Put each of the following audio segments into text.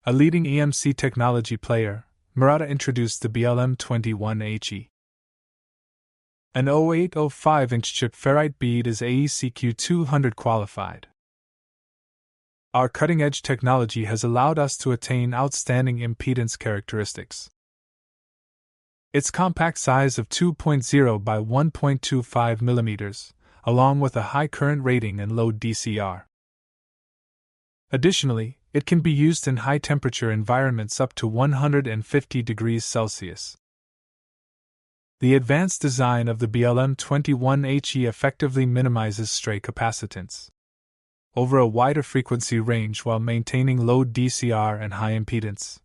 A leading EMC technology player, Murata introduced the BLM21HE. An 0805-inch chip Ferrite bead is AEC-Q200 qualified. Our cutting-edge technology has allowed us to attain outstanding impedance characteristics. Its compact size of 2.0 by 1.25 mm, along with a high current rating and low DCR. Additionally, it can be used in high-temperature environments up to 150 degrees Celsius. The advanced design of the BLM21HE effectively minimizes stray capacitance over a wider frequency range while maintaining low DCR and high impedance,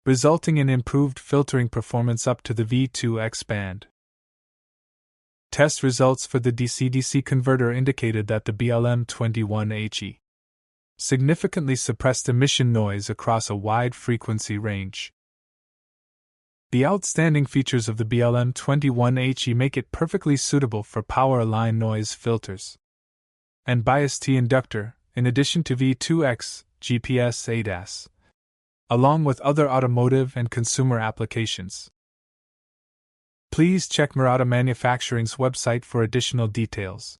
resulting in improved filtering performance up to the V2X band. Test results for the DC-DC converter indicated that the BLM21HE significantly suppressed emission noise across a wide frequency range. The outstanding features of the BLM21HE make it perfectly suitable for power-aligned noise filters and bias T inductor, in addition to V2X, GPS ADAS, along with other automotive and consumer applications. Please check Murata Manufacturing's website for additional details.